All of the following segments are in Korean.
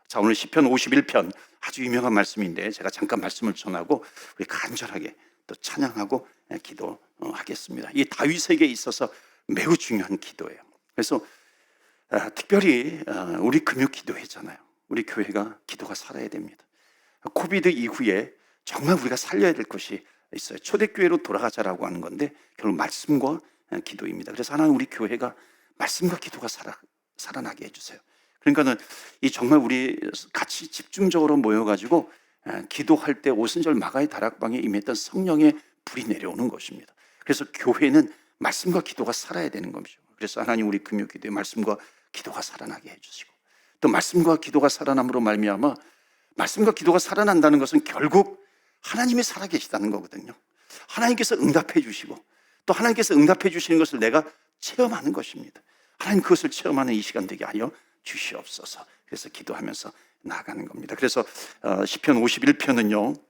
자, 오늘 시편 51편 아주 유명한 말씀인데 제가 잠깐 말씀을 전하고 우리 간절하게 또 찬양하고 기도하겠습니다. 이 다윗에게 있어서 매우 중요한 기도예요. 그래서 특별히 우리 금요 기도회잖아요. 우리 교회가 기도가 살아야 됩니다. 코비드 이후에 정말 우리가 살려야 될 것이 있어요. 초대교회로 돌아가자라고 하는 건데 결국 말씀과 기도입니다. 그래서 하나님 우리 교회가 말씀과 기도가 살아나게 해주세요. 그러니까는 이 정말 우리 같이 집중적으로 모여가지고 기도할 때 오순절 마가의 다락방에 임했던 성령의 불이 내려오는 것입니다. 그래서 교회는 말씀과 기도가 살아야 되는 것이죠. 그래서 하나님 우리 금요 기도에 말씀과 기도가 살아나게 해주시고 또 말씀과 기도가 살아남으로 말미암아 말씀과 기도가 살아난다는 것은 결국 하나님이 살아계시다는 거거든요. 하나님께서 응답해 주시고 또 하나님께서 응답해 주시는 것을 내가 체험하는 것입니다. 하나님 그것을 체험하는 이 시간 되게 하여 주시옵소서. 그래서 기도하면서 나아가는 겁니다. 그래서 시편 51편은요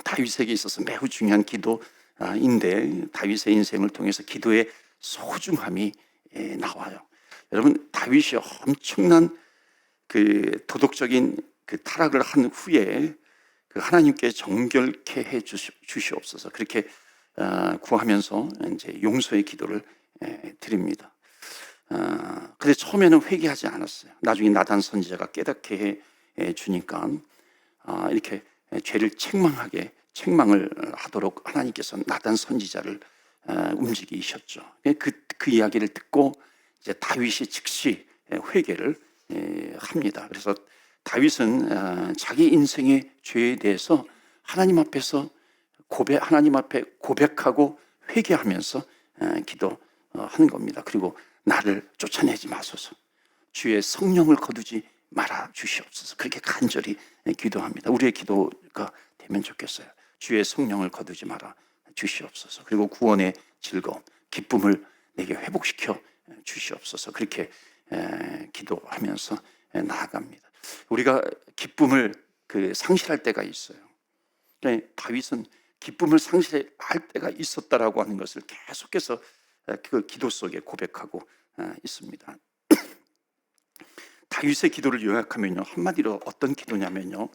다윗에게 있어서 매우 중요한 기도인데 다윗의 인생을 통해서 기도의 소중함이 나와요. 여러분 다윗이 엄청난 그 도덕적인 그 타락을 한 후에 그 하나님께 정결케 해 주시옵소서 그렇게 구하면서 이제 용서의 기도를 드립니다. 근데 처음에는 회개하지 않았어요. 나중에 나단 선지자가 깨닫게 해 주니까 이렇게 죄를 책망을 하도록 하나님께서 나단 선지자를 움직이셨죠. 그 이야기를 듣고 이제 다윗이 즉시 회개를 합니다. 그래서 다윗은 자기 인생의 죄에 대해서 하나님 앞에서 하나님 앞에 고백하고 회개하면서 기도하는 겁니다. 그리고 나를 쫓아내지 마소서, 주의 성령을 거두지 말아 주시옵소서. 그렇게 간절히 기도합니다. 우리의 기도가 되면 좋겠어요. 주의 성령을 거두지 말아 주시옵소서. 그리고 구원의 즐거움, 기쁨을 내게 회복시켜 주시옵소서. 그렇게 기도하면서 나아갑니다. 우리가 기쁨을 상실할 때가 있어요. 다윗은 기쁨을 상실할 때가 있었다라고 하는 것을 계속해서 그 기도 속에 고백하고 있습니다. 다윗의 기도를 요약하면요 한마디로 어떤 기도냐면요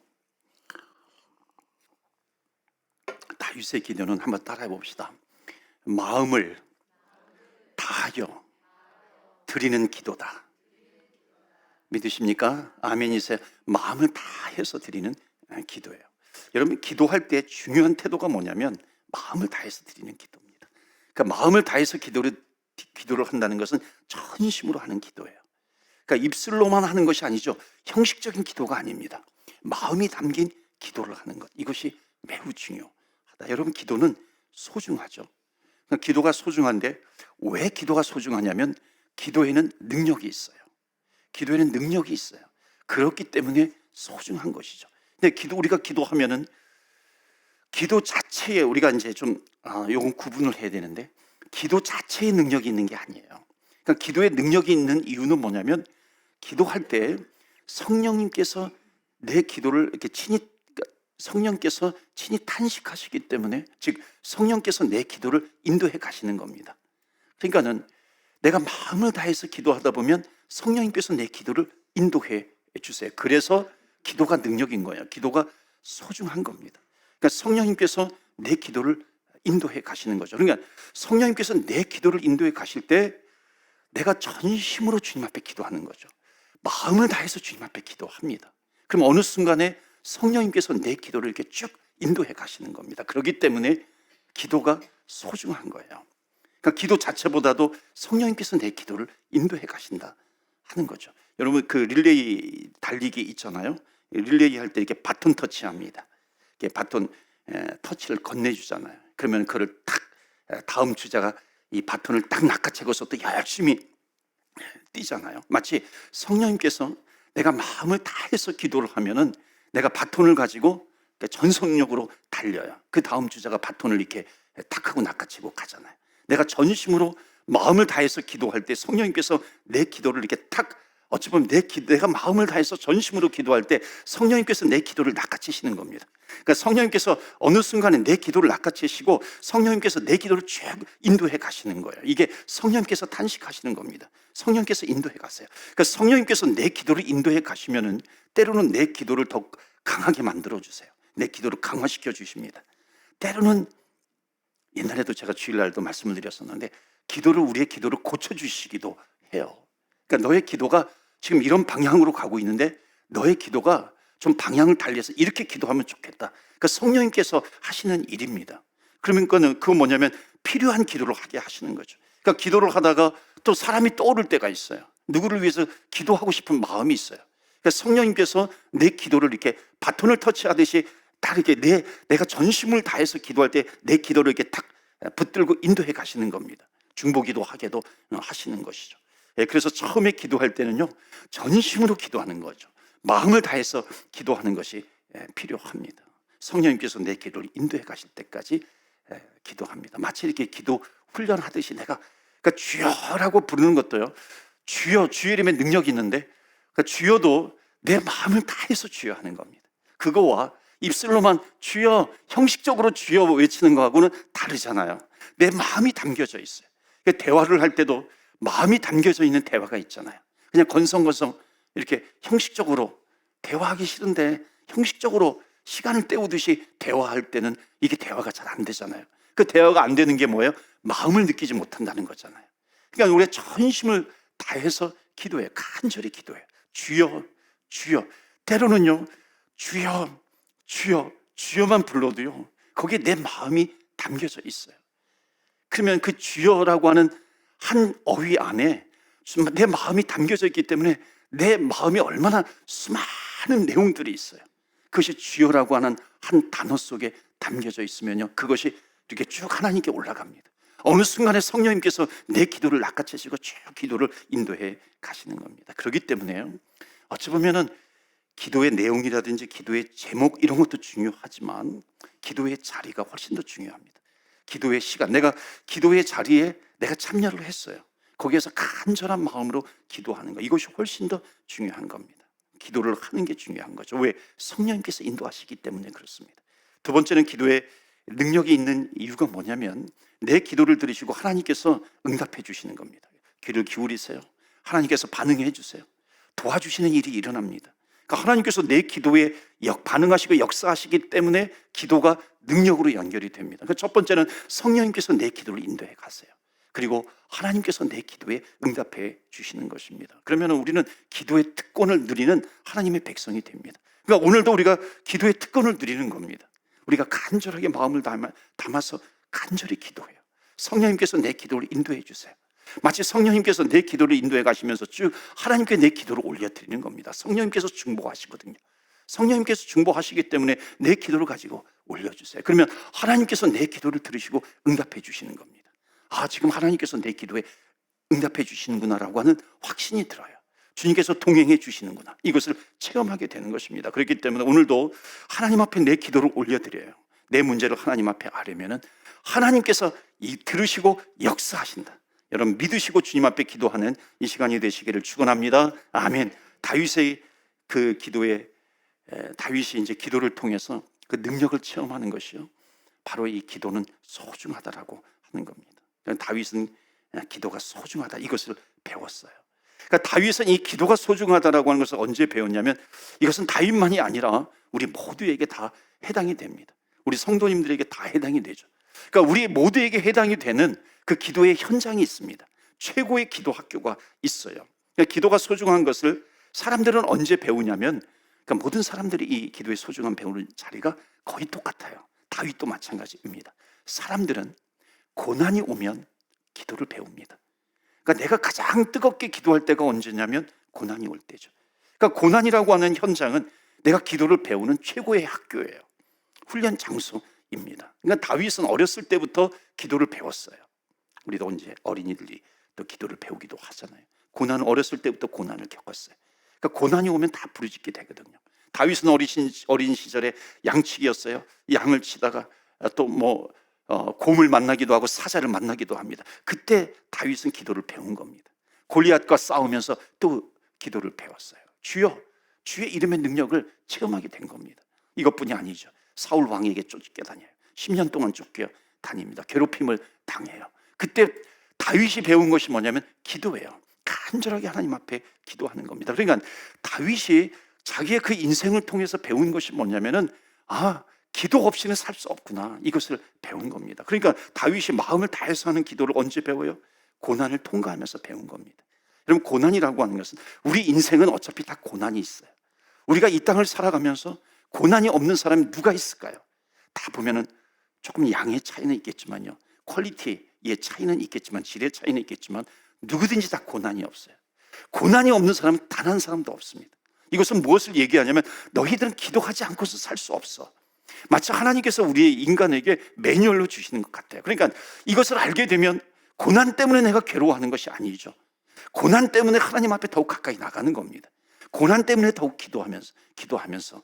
다윗의 기도는 한번 따라해 봅시다. 마음을 다하여 드리는 기도다. 믿으십니까? 아멘이세요? 마음을 다해서 드리는 기도예요. 여러분 기도할 때 중요한 태도가 뭐냐면 마음을 다해서 드리는 기도입니다. 그러니까 마음을 다해서 기도를 한다는 것은 전심으로 하는 기도예요. 그러니까 입술로만 하는 것이 아니죠. 형식적인 기도가 아닙니다. 마음이 담긴 기도를 하는 것, 이것이 매우 중요하다. 여러분 기도는 소중하죠. 그러니까 기도가 소중한데 왜 기도가 소중하냐면 기도에는 능력이 있어요. 기도에는 능력이 있어요. 그렇기 때문에 소중한 것이죠. 근데 우리가 기도하면은 기도 자체에 우리가 이제 좀 요건 구분을 해야 되는데 기도 자체에 능력이 있는 게 아니에요. 그러니까 기도에 능력이 있는 이유는 뭐냐면 기도할 때 성령님께서 내 기도를 이렇게 성령께서 친히 탄식하시기 때문에 즉 성령께서 내 기도를 인도해 가시는 겁니다. 그러니까는 내가 마음을 다해서 기도하다 보면 성령님께서 내 기도를 인도해 주세요. 그래서 기도가 능력인 거예요. 기도가 소중한 겁니다. 그러니까 성령님께서 내 기도를 인도해 가시는 거죠. 그러니까 성령님께서 내 기도를 인도해 가실 때 내가 전심으로 주님 앞에 기도하는 거죠. 마음을 다해서 주님 앞에 기도합니다. 그럼 어느 순간에 성령님께서 내 기도를 이렇게 쭉 인도해 가시는 겁니다. 그렇기 때문에 기도가 소중한 거예요. 그러니까 기도 자체보다도 성령님께서 내 기도를 인도해 가신다 하는 거죠. 여러분 그 릴레이 달리기 있잖아요. 릴레이 할 때 이렇게 바톤 터치합니다. 이렇게 바톤 터치를 건네주잖아요. 그러면 그를 딱 다음 주자가 이 바톤을 딱 낚아채고서 또 열심히 뛰잖아요. 마치 성령님께서 내가 마음을 다해서 기도를 하면은 내가 바톤을 가지고 전속력으로 달려요. 그 다음 주자가 바톤을 이렇게 탁 하고 낚아채고 가잖아요. 내가 전심으로 마음을 다해서 기도할 때 성령님께서 내 기도를 이렇게 탁 어찌 보면 내가 마음을 다해서 전심으로 기도할 때 성령님께서 내 기도를 낚아채시는 겁니다. 그러니까 성령님께서 어느 순간에 내 기도를 낚아채시고 성령님께서 내 기도를 쭉 인도해 가시는 거예요. 이게 성령님께서 탄식하시는 겁니다. 성령님께서 인도해 가세요. 그러니까 성령님께서 내 기도를 인도해 가시면은 때로는 내 기도를 더 강하게 만들어 주세요. 내 기도를 강화시켜 주십니다. 때로는 옛날에도 제가 주일날도 말씀을 드렸었는데 우리의 기도를 고쳐주시기도 해요. 그러니까 너의 기도가 지금 이런 방향으로 가고 있는데 너의 기도가 좀 방향을 달리해서 이렇게 기도하면 좋겠다. 그러니까 성령님께서 하시는 일입니다. 그러면 그건 뭐냐면 필요한 기도를 하게 하시는 거죠. 그러니까 기도를 하다가 또 사람이 떠오를 때가 있어요. 누구를 위해서 기도하고 싶은 마음이 있어요. 그러니까 성령님께서 내 기도를 이렇게 바톤을 터치하듯이 딱 이렇게 내가 전심을 다해서 기도할 때 내 기도를 이렇게 탁 붙들고 인도해 가시는 겁니다. 중보기도 하게도 하시는 것이죠. 그래서 처음에 기도할 때는요, 전심으로 기도하는 거죠. 마음을 다해서 기도하는 것이 필요합니다. 성령님께서 내 기도를 인도해 가실 때까지 기도합니다. 마치 이렇게 기도 훈련하듯이 내가 그러니까 주여라고 부르는 것도요, 주여 이름에 능력이 있는데 그러니까 주여도 내 마음을 다해서 주여 하는 겁니다. 그거와 입술로만 주여, 형식적으로 주여 외치는 거하고는 다르잖아요. 내 마음이 담겨져 있어요. 그러니까 대화를 할 때도 마음이 담겨져 있는 대화가 있잖아요. 그냥 건성건성 이렇게 형식적으로 대화하기 싫은데 형식적으로 시간을 때우듯이 대화할 때는 이게 대화가 잘 안 되잖아요. 그 대화가 안 되는 게 뭐예요? 마음을 느끼지 못한다는 거잖아요. 그러니까 우리가 전심을 다해서 기도해요. 간절히 기도해요. 주여. 때로는요, 주여만 불러도요, 거기에 내 마음이 담겨져 있어요. 그러면 그 주여라고 하는 한 어휘 안에 내 마음이 담겨져 있기 때문에 내 마음이 얼마나 수많은 내용들이 있어요. 그것이 주여라고 하는 한 단어 속에 담겨져 있으면요, 그것이 이렇게 쭉 하나님께 올라갑니다. 어느 순간에 성령님께서 내 기도를 낚아채시고 쭉 기도를 인도해 가시는 겁니다. 그렇기 때문에요, 어찌 보면은 기도의 내용이라든지 기도의 제목 이런 것도 중요하지만 기도의 자리가 훨씬 더 중요합니다. 기도의 시간, 내가 기도의 자리에 내가 참여를 했어요. 거기에서 간절한 마음으로 기도하는 거, 이것이 훨씬 더 중요한 겁니다. 기도를 하는 게 중요한 거죠. 왜? 성령님께서 인도하시기 때문에 그렇습니다. 두 번째는 기도에 능력이 있는 이유가 뭐냐면 내 기도를 들으시고 하나님께서 응답해 주시는 겁니다. 귀를 기울이세요. 하나님께서 반응해 주세요. 도와주시는 일이 일어납니다. 그러니까 하나님께서 내 기도에 반응하시고 역사하시기 때문에 기도가 능력으로 연결이 됩니다. 그러니까 첫 번째는 성령님께서 내 기도를 인도해 가세요. 그리고 하나님께서 내 기도에 응답해 주시는 것입니다. 그러면 우리는 기도의 특권을 누리는 하나님의 백성이 됩니다. 그러니까 오늘도 우리가 기도의 특권을 누리는 겁니다. 우리가 간절하게 마음을 담아서 간절히 기도해요. 성령님께서 내 기도를 인도해 주세요. 마치 성령님께서 내 기도를 인도해 가시면서 쭉 하나님께 내 기도를 올려드리는 겁니다. 성령님께서 중보하시거든요. 성령님께서 중보하시기 때문에 내 기도를 가지고 올려주세요. 그러면 하나님께서 내 기도를 들으시고 응답해 주시는 겁니다. 아, 지금 하나님께서 내 기도에 응답해 주시는구나라고 하는 확신이 들어요. 주님께서 동행해 주시는구나, 이것을 체험하게 되는 것입니다. 그렇기 때문에 오늘도 하나님 앞에 내 기도를 올려드려요. 내 문제를 하나님 앞에 아뢰면은 하나님께서 들으시고 역사하신다. 여러분 믿으시고 주님 앞에 기도하는 이 시간이 되시기를 축원합니다. 아멘. 다윗의 그 기도에 다윗이 이제 기도를 통해서 그 능력을 체험하는 것이요, 바로 이 기도는 소중하다라고 하는 겁니다. 다윗은 기도가 소중하다, 이것을 배웠어요. 그러니까 다윗은 이 기도가 소중하다라고 하는 것을 언제 배웠냐면 이것은 다윗만이 아니라 우리 모두에게 다 해당이 됩니다. 우리 성도님들에게 다 해당이 되죠. 그러니까 우리 모두에게 해당이 되는 그 기도의 현장이 있습니다. 최고의 기도 학교가 있어요. 그러니까 기도가 소중한 것을 사람들은 언제 배우냐면, 그러니까 모든 사람들이 이 기도의 소중함 배우는 자리가 거의 똑같아요. 다윗도 마찬가지입니다. 사람들은 고난이 오면 기도를 배웁니다. 그러니까 내가 가장 뜨겁게 기도할 때가 언제냐면 고난이 올 때죠. 그러니까 고난이라고 하는 현장은 내가 기도를 배우는 최고의 학교예요. 훈련 장소입니다. 그러니까 다윗은 어렸을 때부터 기도를 배웠어요. 우리도 이제 어린이들이 또 기도를 배우기도 하잖아요. 고난은 어렸을 때부터 고난을 겪었어요. 그러니까 고난이 오면 다 부르짖게 되거든요. 다윗은 어린 시절에 양치기였어요. 양을 치다가 또 곰을 만나기도 하고 사자를 만나기도 합니다. 그때 다윗은 기도를 배운 겁니다. 골리앗과 싸우면서 또 기도를 배웠어요. 주의 이름의 능력을 체험하게 된 겁니다. 이것뿐이 아니죠. 사울 왕에게 쫓겨 다녀요. 10년 동안 쫓겨 다닙니다. 괴롭힘을 당해요. 그때 다윗이 배운 것이 뭐냐면 기도예요. 간절하게 하나님 앞에 기도하는 겁니다. 그러니까 다윗이 자기의 그 인생을 통해서 배운 것이 뭐냐면은 기도 없이는 살 수 없구나, 이것을 배운 겁니다. 그러니까 다윗이 마음을 다해서 하는 기도를 언제 배워요? 고난을 통과하면서 배운 겁니다. 여러분, 고난이라고 하는 것은, 우리 인생은 어차피 다 고난이 있어요. 우리가 이 땅을 살아가면서 고난이 없는 사람이 누가 있을까요? 다 보면은 조금 양의 차이는 있겠지만요, 퀄리티의 차이는 있겠지만, 질의 차이는 있겠지만, 누구든지 다 고난이 없어요. 고난이 없는 사람은 단 한 사람도 없습니다. 이것은 무엇을 얘기하냐면, 너희들은 기도하지 않고서 살 수 없어. 마치 하나님께서 우리 인간에게 매뉴얼로 주시는 것 같아요. 그러니까 이것을 알게 되면 고난 때문에 내가 괴로워하는 것이 아니죠. 고난 때문에 하나님 앞에 더욱 가까이 나가는 겁니다. 고난 때문에 더욱 기도하면서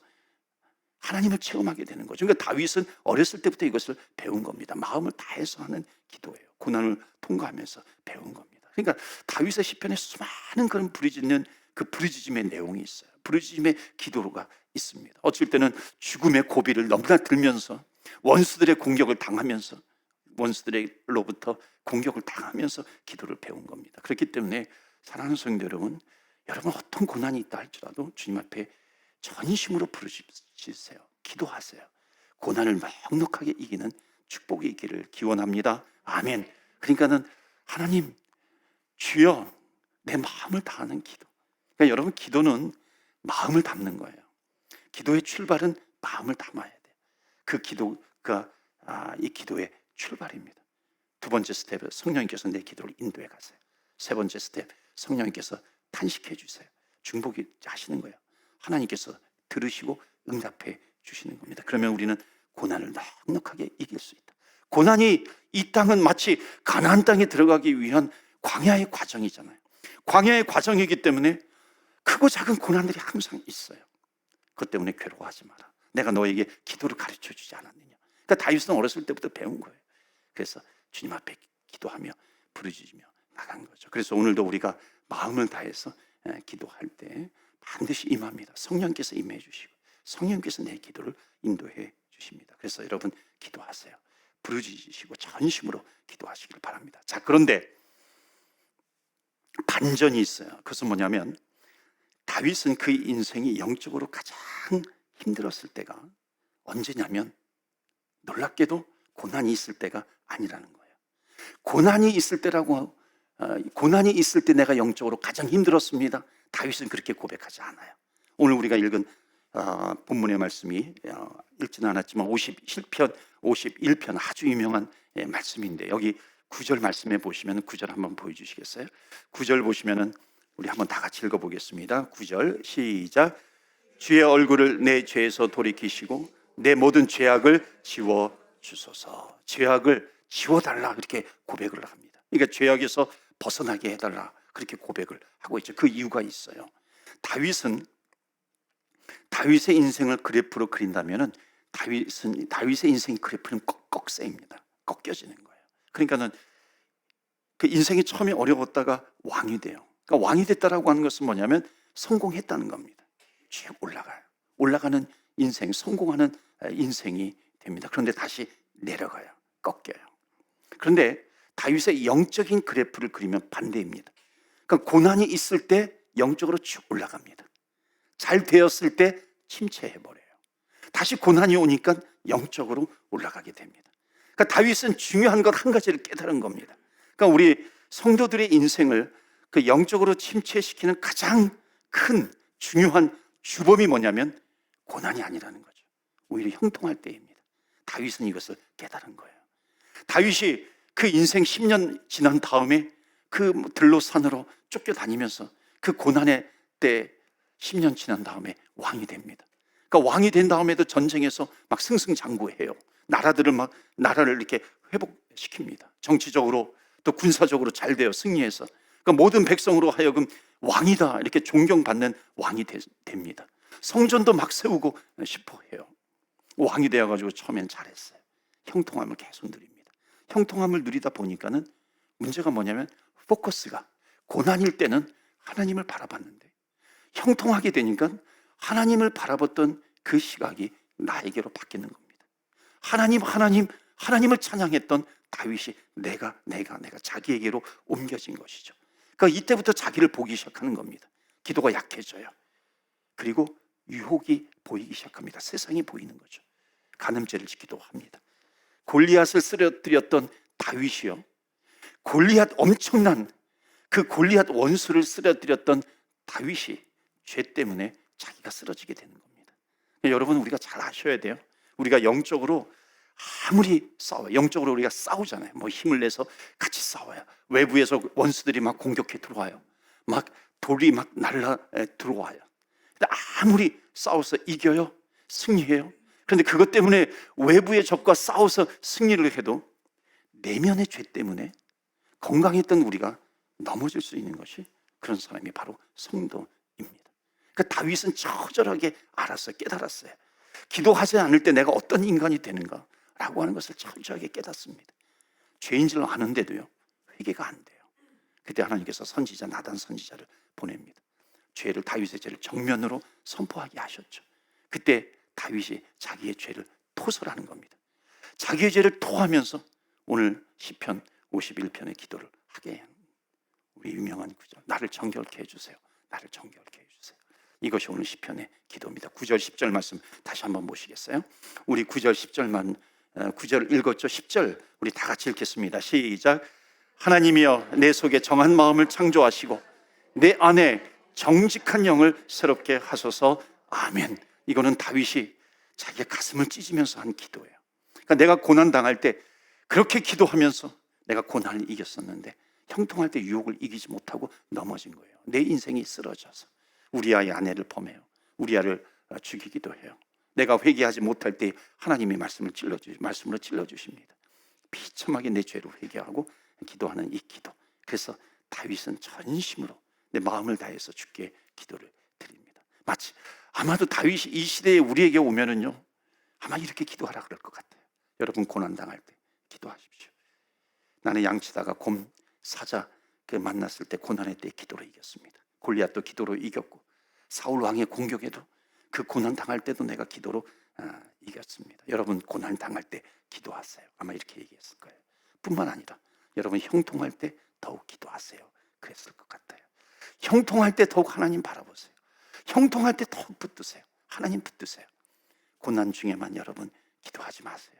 하나님을 체험하게 되는 거죠. 그러니까 다윗은 어렸을 때부터 이것을 배운 겁니다. 마음을 다해서 하는 기도예요. 고난을 통과하면서 배운 겁니다. 그러니까 다윗의 시편에 수많은 그런 부르짖음의 내용이 있어요. 부르짖음의 기도가 있습니다. 어쩔 때는 죽음의 고비를 너무나 들면서, 원수들의 공격을 당하면서, 원수들로부터 공격을 당하면서 기도를 배운 겁니다. 그렇기 때문에 사랑하는 성도 여러분, 어떤 고난이 있다 할지라도 주님 앞에 전심으로 부르짖으세요. 기도하세요. 고난을 넉넉하게 이기는 축복이 있기를 기원합니다. 아멘. 그러니까는 하나님, 주여, 내 마음을 다하는 기도. 그러니까 여러분, 기도는 마음을 담는 거예요. 기도의 출발은 마음을 담아야 돼요. 그 기도가 이 기도의 출발입니다. 두 번째 스텝은 성령님께서 내 기도를 인도해 가세요. 세 번째 스텝, 성령님께서 탄식해 주세요. 중보기 하시는 거예요. 하나님께서 들으시고 응답해 주시는 겁니다. 그러면 우리는 고난을 넉넉하게 이길 수 있다. 고난이, 이 땅은 마치 가나안 땅에 들어가기 위한 광야의 과정이잖아요. 광야의 과정이기 때문에 크고 작은 고난들이 항상 있어요. 그것 때문에 괴로워하지 마라. 내가 너에게 기도를 가르쳐 주지 않았느냐. 그러니까 다윗은 어렸을 때부터 배운 거예요. 그래서 주님 앞에 기도하며 부르짖으며 나간 거죠. 그래서 오늘도 우리가 마음을 다해서 기도할 때 반드시 임합니다. 성령께서 임해 주시고 성령께서 내 기도를 인도해 주십니다. 그래서 여러분, 기도하세요. 부르짖으시고 전심으로 기도하시길 바랍니다. 자, 그런데 반전이 있어요. 그것은 뭐냐면, 다윗은 그 인생이 영적으로 가장 힘들었을 때가 언제냐면, 놀랍게도 고난이 있을 때가 아니라는 거예요. 고난이 있을 때 내가 영적으로 가장 힘들었습니다. 다윗은 그렇게 고백하지 않아요. 오늘 우리가 읽은 본문의 말씀이 읽지는 않았지만 시편 51편 아주 유명한 말씀인데, 여기 9절 말씀에 보시면 9절 한번 보여주시겠어요? 9절 보시면은 우리 한번 다 같이 읽어보겠습니다. 9절 시작. 주의 얼굴을 내 죄에서 돌이키시고 내 모든 죄악을 지워주소서. 죄악을 지워달라, 그렇게 고백을 합니다. 그러니까 죄악에서 벗어나게 해달라, 그렇게 고백을 하고 있죠. 그 이유가 있어요. 다윗의 인생을 그래프로 그린다면은 다윗의 인생 그래프는 꺽쇠입니다. 꺾여지는 거예요. 그러니까는 그 인생이 처음에 어려웠다가 왕이 돼요. 그러니까 왕이 됐다라고 하는 것은 뭐냐면 성공했다는 겁니다. 쭉 올라가는 인생, 성공하는 인생이 됩니다. 그런데 다시 내려가요. 꺾여요. 그런데 다윗의 영적인 그래프를 그리면 반대입니다. 그러니까 고난이 있을 때 영적으로 쭉 올라갑니다. 잘 되었을 때 침체해버려요. 다시 고난이 오니까 영적으로 올라가게 됩니다. 그러니까 다윗은 중요한 것 한 가지를 깨달은 겁니다. 그러니까 우리 성도들의 인생을 그 영적으로 침체시키는 가장 큰 중요한 주범이 뭐냐면 고난이 아니라는 거죠. 오히려 형통할 때입니다. 다윗은 이것을 깨달은 거예요. 다윗이 그 인생 10년 지난 다음에 그 들로 산으로 쫓겨다니면서 그 고난의 때 10년 지난 다음에 왕이 됩니다. 그러니까 왕이 된 다음에도 전쟁에서 막 승승장구해요. 나라를 이렇게 회복시킵니다. 정치적으로 또 군사적으로 잘 돼요. 승리해서. 그러니까 모든 백성으로 하여금 왕이다, 이렇게 존경받는 왕이 됩니다. 성전도 막 세우고 싶어 해요. 왕이 되어가지고 처음엔 잘했어요. 형통함을 계속 누립니다. 형통함을 누리다 보니까는 문제가 뭐냐면, 포커스가 고난일 때는 하나님을 바라봤는데 형통하게 되니까 하나님을 바라봤던 그 시각이 나에게로 바뀌는 겁니다. 하나님을 찬양했던 다윗이 내가 자기에게로 옮겨진 것이죠. 그러니까 이때부터 자기를 보기 시작하는 겁니다. 기도가 약해져요. 그리고 유혹이 보이기 시작합니다. 세상이 보이는 거죠. 간음죄를 짓기도 합니다. 골리앗을 쓰러뜨렸던 다윗이요, 골리앗, 엄청난 그 골리앗 원수를 쓰러뜨렸던 다윗이 죄 때문에 자기가 쓰러지게 되는 겁니다. 여러분, 우리가 잘 아셔야 돼요. 우리가 영적으로 아무리 싸워요, 영적으로 우리가 싸우잖아요. 뭐 힘을 내서 같이 싸워요. 외부에서 원수들이 막 공격해 들어와요. 막 돌이 막 날라 들어와요. 근데 아무리 싸워서 이겨요? 승리해요? 그런데 그것 때문에 외부의 적과 싸워서 승리를 해도 내면의 죄 때문에 건강했던 우리가 넘어질 수 있는 것이 그런 사람이 바로 성도입니다. 그러니까 다윗은 처절하게 알았어요. 깨달았어요. 기도하지 않을 때 내가 어떤 인간이 되는가 라고 하는 것을 철저하게 깨닫습니다. 죄인 줄 아는데도요, 회개가 안 돼요. 그때 하나님께서 선지자 나단 선지자를 보냅니다. 죄를, 다윗의 죄를 정면으로 선포하게 하셨죠. 그때 다윗이 자기의 죄를 토설하는 겁니다. 자기의 죄를 토하면서 오늘 시편 51편의 기도를 하게 해요. 우리 유명한 구절, 나를 정결케 해주세요. 나를 정결케 해주세요. 이것이 오늘 시편의 기도입니다. 9절 10절 말씀 다시 한번 보시겠어요? 우리 9절 10절만 9절 읽었죠? 10절 우리 다 같이 읽겠습니다. 시작. 하나님이여, 내 속에 정한 마음을 창조하시고 내 안에 정직한 영을 새롭게 하소서. 아멘. 이거는 다윗이 자기의 가슴을 찢으면서 한 기도예요. 그러니까 내가 고난 당할 때 그렇게 기도하면서 내가 고난을 이겼었는데 형통할 때 유혹을 이기지 못하고 넘어진 거예요. 내 인생이 쓰러져서 우리아의 아내를 범해요. 우리아를 죽이기도 해요. 내가 회개하지 못할 때 하나님이 말씀으로 찔러주십니다. 비참하게 내 죄로 회개하고 기도하는 이 기도. 그래서 다윗은 전심으로 내 마음을 다해서 주께 기도를 드립니다. 마치 아마도 다윗이 이 시대에 우리에게 오면은요, 아마 이렇게 기도하라 그럴 것 같아요. 여러분, 고난당할 때 기도하십시오. 나는 양치다가 곰 사자 만났을 때 고난의 때 기도로 이겼습니다. 골리앗도 기도로 이겼고 사울 왕의 공격에도 그 고난 당할 때도 내가 기도로 이겼습니다. 여러분, 고난 당할 때 기도하세요. 아마 이렇게 얘기했을 거예요. 뿐만 아니라 여러분, 형통할 때 더욱 기도하세요. 그랬을 것 같아요. 형통할 때 더욱 하나님 바라보세요. 형통할 때 더욱 붙드세요. 하나님 붙드세요. 고난 중에만 여러분 기도하지 마세요.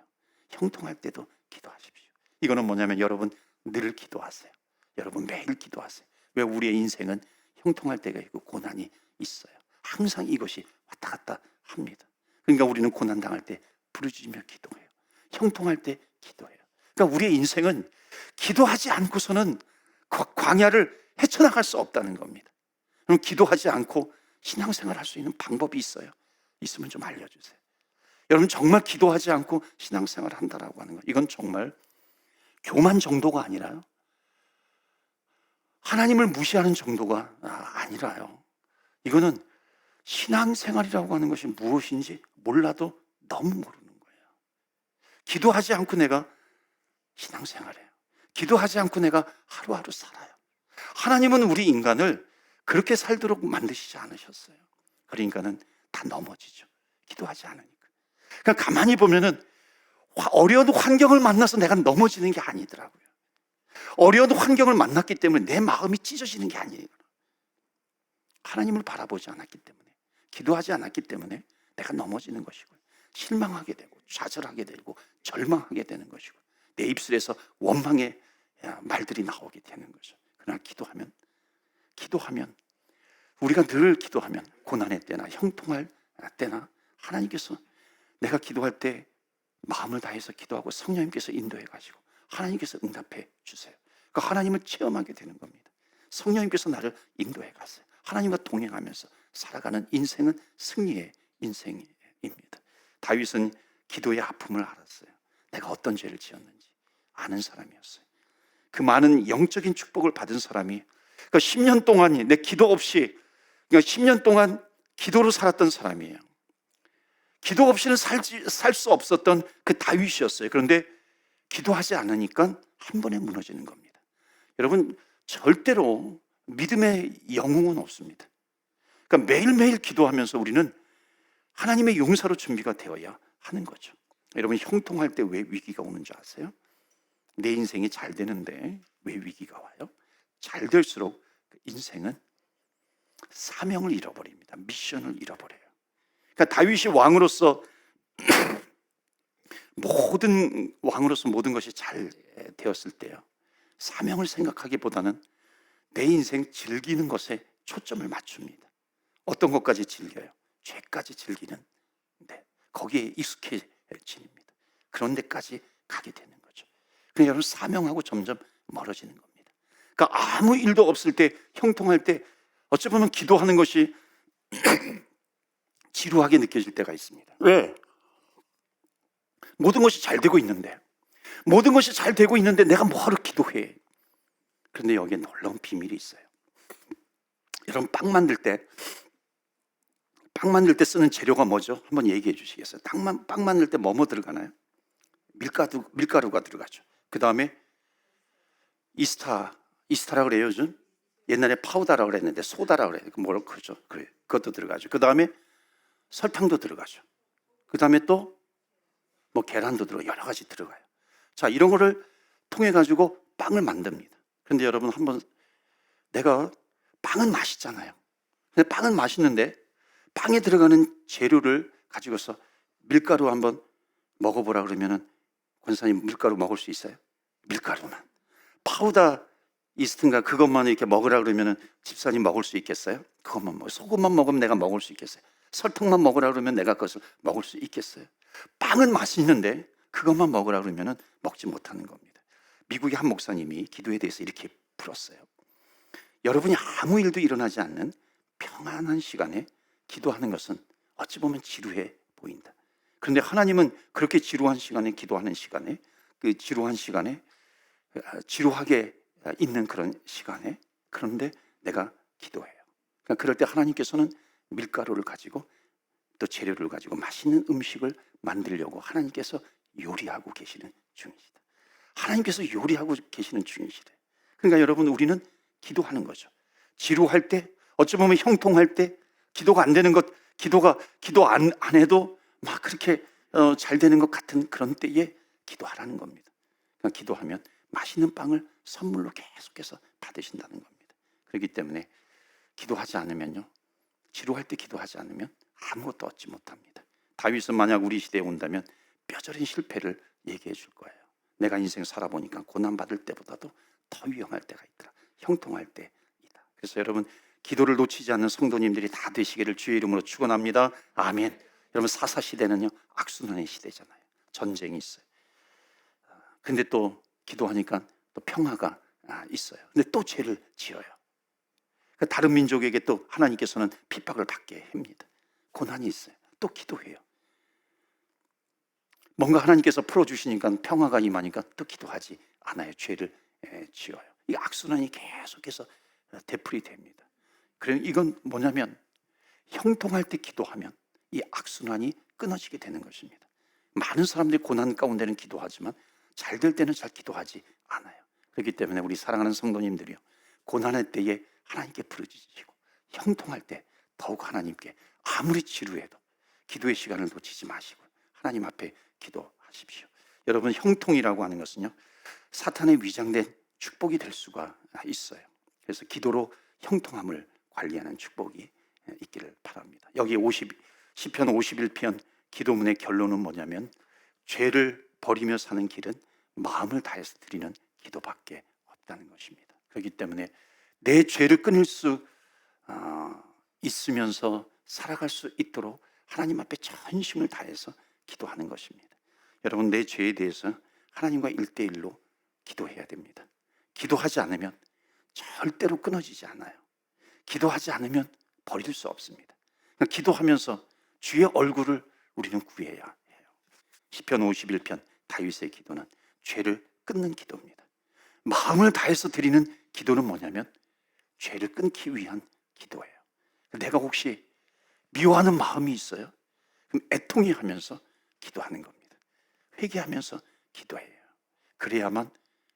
형통할 때도 기도하십시오. 이거는 뭐냐면 여러분 늘 기도하세요. 여러분 매일 기도하세요. 왜? 우리의 인생은 형통할 때가 있고 고난이 있어요. 항상 이것이 왔다 갔다 합니다. 그러니까 우리는 고난 당할 때 부르짖으며 기도해요. 형통할 때 기도해요. 그러니까 우리의 인생은 기도하지 않고서는 광야를 헤쳐나갈 수 없다는 겁니다. 그럼 기도하지 않고 신앙생활 할 수 있는 방법이 있어요. 있으면 좀 알려주세요. 여러분, 정말 기도하지 않고 신앙생활 한다라고 하는 거, 이건 정말 교만 정도가 아니라요, 하나님을 무시하는 정도가 아니라요, 이거는 신앙생활이라고 하는 것이 무엇인지 몰라도 너무 모르는 거예요. 기도하지 않고 내가 신앙생활해요. 기도하지 않고 내가 하루하루 살아요. 하나님은 우리 인간을 그렇게 살도록 만드시지 않으셨어요. 그러니까는 다 넘어지죠. 기도하지 않으니까. 그러니까 가만히 보면은 어려운 환경을 만나서 내가 넘어지는 게 아니더라고요. 어려운 환경을 만났기 때문에 내 마음이 찢어지는 게 아니에요. 하나님을 바라보지 않았기 때문에, 기도하지 않았기 때문에 내가 넘어지는 것이고, 실망하게 되고 좌절하게 되고 절망하게 되는 것이고, 내 입술에서 원망의 말들이 나오게 되는 거죠. 그러나 기도하면 우리가 늘 기도하면 고난의 때나 형통할 때나 하나님께서, 내가 기도할 때 마음을 다해서 기도하고 성령님께서 인도해 가지고 하나님께서 응답해 주세요. 그러니까 하나님을 체험하게 되는 겁니다. 성령님께서 나를 인도해 가세요. 하나님과 동행하면서 살아가는 인생은 승리의 인생입니다. 다윗은 기도의 아픔을 알았어요. 내가 어떤 죄를 지었는지 아는 사람이었어요. 그 많은 영적인 축복을 받은 사람이, 그러니까 10년 동안 내 기도 없이, 그러니까 10년 동안 기도로 살았던 사람이에요. 기도 없이는 살 수 없었던 그 다윗이었어요. 그런데 기도하지 않으니까 한 번에 무너지는 겁니다. 여러분, 절대로 믿음의 영웅은 없습니다. 그러니까 매일매일 기도하면서 우리는 하나님의 용사로 준비가 되어야 하는 거죠. 여러분, 형통할 때 왜 위기가 오는 줄 아세요? 내 인생이 잘 되는데 왜 위기가 와요? 잘 될수록 인생은 사명을 잃어버립니다. 미션을 잃어버려요. 그러니까 다윗이 왕으로서 왕으로서 모든 것이 잘 되었을 때요, 사명을 생각하기보다는 내 인생 즐기는 것에 초점을 맞춥니다. 어떤 것까지 즐겨요? 죄까지 즐기는, 거기에 익숙해집니다. 그런 데까지 가게 되는 거죠. 그러니까 여러분, 사명하고 점점 멀어지는 겁니다. 그러니까 아무 일도 없을 때, 형통할 때 어찌 보면 기도하는 것이 지루하게 느껴질 때가 있습니다. 왜? 모든 것이 잘 되고 있는데 내가 뭐하러 기도해? 그런데 여기에 놀라운 비밀이 있어요. 여러분, 빵 만들 때 쓰는 재료가 뭐죠? 한번 얘기해 주시겠어요? 빵 만들 때 뭐 들어가나요? 밀가루가 들어가죠. 그 다음에 이스타라고 그래요, 요즘? 옛날에 파우더라고 그랬는데 소다라고 그래요. 뭐라고 그러죠? 그래, 그것도 들어가죠. 그 다음에 설탕도 들어가죠. 그 다음에 또 뭐 계란도 들어가고 여러 가지 들어가요. 자, 이런 거를 통해 가지고 빵을 만듭니다. 그런데 여러분, 한번 내가 빵은 맛있잖아요. 근데 빵은 맛있는데 빵에 들어가는 재료를 가지고서 밀가루 한번 먹어보라 그러면은 권사님, 밀가루 먹을 수 있어요? 밀가루만, 파우더 이스트인가 그것만 이렇게 먹으라 그러면은 집사님 먹을 수 있겠어요? 그것만 소금만 먹으면 내가 먹을 수 있겠어요? 설탕만 먹으라 그러면 내가 그것을 먹을 수 있겠어요? 빵은 맛있는데 그것만 먹으라 그러면은 먹지 못하는 겁니다. 미국의 한 목사님이 기도에 대해서 이렇게 풀었어요. 여러분이 아무 일도 일어나지 않는 평안한 시간에 기도하는 것은 어찌 보면 지루해 보인다. 그런데 하나님은 그렇게 지루한 시간에 기도하는 시간에, 그 지루한 시간에, 지루하게 있는 그런 시간에, 그런데 내가 기도해요. 그러니까 그럴 때 하나님께서는 밀가루를 가지고 또 재료를 가지고 맛있는 음식을 만들려고 하나님께서 요리하고 계시는 중이시다. 하나님께서 요리하고 계시는 중이시다. 그러니까 여러분, 우리는 기도하는 거죠. 지루할 때, 어찌 보면 형통할 때, 기도가 안 되는 것, 기도 안 해도 막 그렇게 잘 되는 것 같은 그런 때에 기도하라는 겁니다. 그러니까 기도하면 맛있는 빵을 선물로 계속해서 받으신다는 겁니다. 그렇기 때문에 기도하지 않으면요, 지루할 때 기도하지 않으면 아무것도 얻지 못합니다. 다윗은 만약 우리 시대에 온다면 뼈저린 실패를 얘기해 줄 거예요. 내가 인생 살아보니까 고난받을 때보다도 더 위험할 때가 있더라. 형통할 때이다. 그래서 여러분, 기도를 놓치지 않는 성도님들이 다 되시기를 주의 이름으로 축원합니다. 아멘. 여러분, 사사 시대는요, 악순환의 시대잖아요. 전쟁이 있어요. 근데 또 기도하니까 또 평화가 있어요. 근데 또 죄를 지어요. 다른 민족에게 또 하나님께서는 핍박을 받게 합니다. 고난이 있어요. 또 기도해요. 뭔가 하나님께서 풀어주시니까 평화가 임하니까 또 기도하지 않아요. 죄를 지어요. 이 악순환이 계속해서 되풀이 됩니다. 그래서 이건 뭐냐면, 형통할 때 기도하면 이 악순환이 끊어지게 되는 것입니다. 많은 사람들이 고난 가운데는 기도하지만 잘 될 때는 잘 기도하지 않아요. 그렇기 때문에 우리 사랑하는 성도님들이요, 고난의 때에 하나님께 부르짖으시고, 형통할 때 더욱 하나님께, 아무리 지루해도 기도의 시간을 놓치지 마시고 하나님 앞에 기도하십시오. 여러분, 형통이라고 하는 것은요, 사탄의 위장된 축복이 될 수가 있어요. 그래서 기도로 형통함을 관리하는 축복이 있기를 바랍니다. 여기 시편 51편 기도문의 결론은 뭐냐면, 죄를 버리며 사는 길은 마음을 다해서 드리는 기도밖에 없다는 것입니다. 그렇기 때문에 내 죄를 끊을 수 있으면서 살아갈 수 있도록 하나님 앞에 전심을 다해서 기도하는 것입니다. 여러분, 내 죄에 대해서 하나님과 1대1로 기도해야 됩니다. 기도하지 않으면 절대로 끊어지지 않아요. 기도하지 않으면 버릴 수 없습니다. 그러니까 기도하면서 주의 얼굴을 우리는 구해야 해요. 시편 51편 다윗의 기도는 죄를 끊는 기도입니다. 마음을 다해서 드리는 기도는 뭐냐면 죄를 끊기 위한 기도예요. 내가 혹시 미워하는 마음이 있어요? 그럼 애통해 하면서 기도하는 겁니다. 회개하면서 기도해요. 그래야만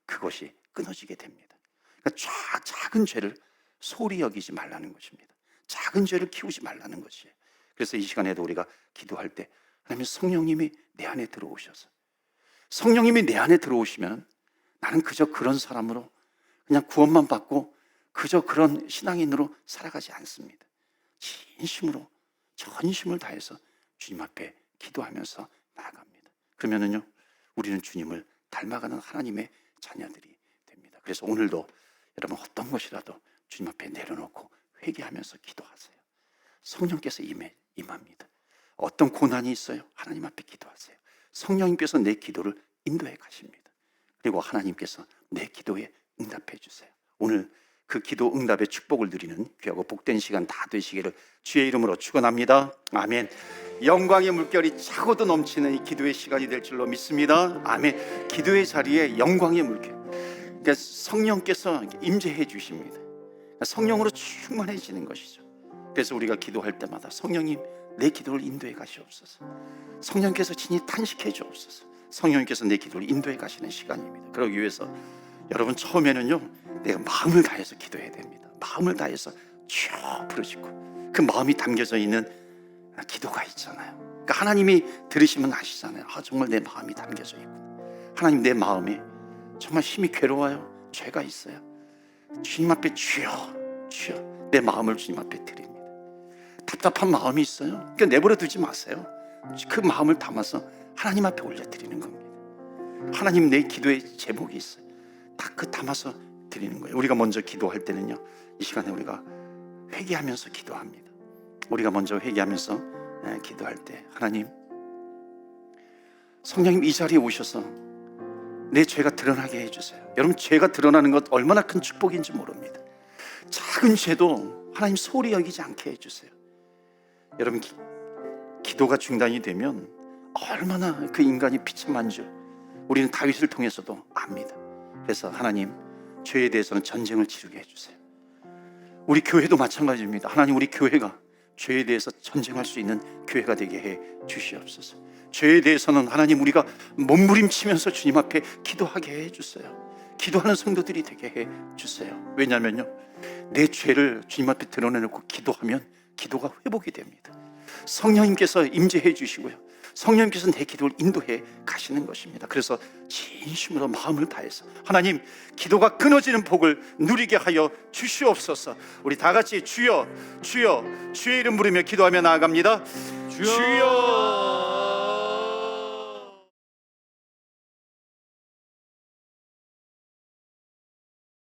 그것이 끊어지게 됩니다. 그러니까 작은 죄를 소홀히 여기지 말라는 것입니다. 작은 죄를 키우지 말라는 것이에요. 그래서 이 시간에도 우리가 기도할 때 하나님, 성령님이 내 안에 들어오셔서, 성령님이 내 안에 들어오시면 나는 그저 그런 사람으로 그냥 구원만 받고 그저 그런 신앙인으로 살아가지 않습니다. 진심으로 전심을 다해서 주님 앞에 기도하면서 나아갑니다. 그러면은요, 우리는 주님을 닮아가는 하나님의 자녀들이 됩니다. 그래서 오늘도 여러분 어떤 것이라도 주님 앞에 내려놓고 회개하면서 기도하세요. 성령께서 임합니다. 어떤 고난이 있어요? 하나님 앞에 기도하세요. 성령님께서 내 기도를 인도해 가십니다. 그리고 하나님께서 내 기도에 응답해 주세요. 오늘 그 기도 응답의 축복을 누리는 귀하고 복된 시간 다 되시기를 주의 이름으로 축원합니다. 아멘. 영광의 물결이 차고도 넘치는 이 기도의 시간이 될 줄로 믿습니다. 아멘. 기도의 자리에 영광의 물결, 그러니까 성령께서 임재해 주십니다. 성령으로 충만해지는 것이죠. 그래서 우리가 기도할 때마다 성령님 내 기도를 인도해 가시옵소서. 성령께서 친히 탄식해 주옵소서. 성령께서 내 기도를 인도해 가시는 시간입니다. 그러기 위해서 여러분 처음에는요, 내가 마음을 다해서 기도해야 됩니다. 마음을 다해서 쭉 부르짖고 그 마음이 담겨져 있는 기도가 있잖아요. 그러니까 하나님이 들으시면 아시잖아요. 정말 내 마음이 담겨져 있고, 하나님 내 마음에 정말 힘이 괴로워요. 죄가 있어요. 주님 앞에 주여 주여 내 마음을 주님 앞에 드립니다. 답답한 마음이 있어요. 그러니까 내버려 두지 마세요. 그 마음을 담아서 하나님 앞에 올려드리는 겁니다. 하나님 내 기도의 제목이 있어요. 다 그 담아서 드리는 거예요. 우리가 먼저 기도할 때는요, 이 시간에 우리가 회개하면서 기도합니다. 우리가 먼저 회개하면서 기도할 때, 하나님 성령님 이 자리에 오셔서 내 죄가 드러나게 해주세요. 여러분 죄가 드러나는 것 얼마나 큰 축복인지 모릅니다. 작은 죄도 하나님 소홀히 여기지 않게 해주세요. 여러분 기도가 중단이 되면 얼마나 그 인간이 비참한 줄 우리는 다윗을 통해서도 압니다. 그래서 하나님 죄에 대해서는 전쟁을 치르게 해주세요. 우리 교회도 마찬가지입니다. 하나님 우리 교회가 죄에 대해서 전쟁할 수 있는 교회가 되게 해 주시옵소서. 죄에 대해서는 하나님 우리가 몸부림치면서 주님 앞에 기도하게 해주세요. 기도하는 성도들이 되게 해 주세요. 왜냐하면요, 내 죄를 주님 앞에 드러내놓고 기도하면 기도가 회복이 됩니다. 성령님께서 임재해 주시고요, 성령님께서 내 기도를 인도해 가시는 것입니다. 그래서 진심으로 마음을 다해서 하나님 기도가 끊어지는 복을 누리게 하여 주시옵소서. 우리 다 같이 주여 주여 주의 이름 부르며 기도하며 나아갑니다. 주여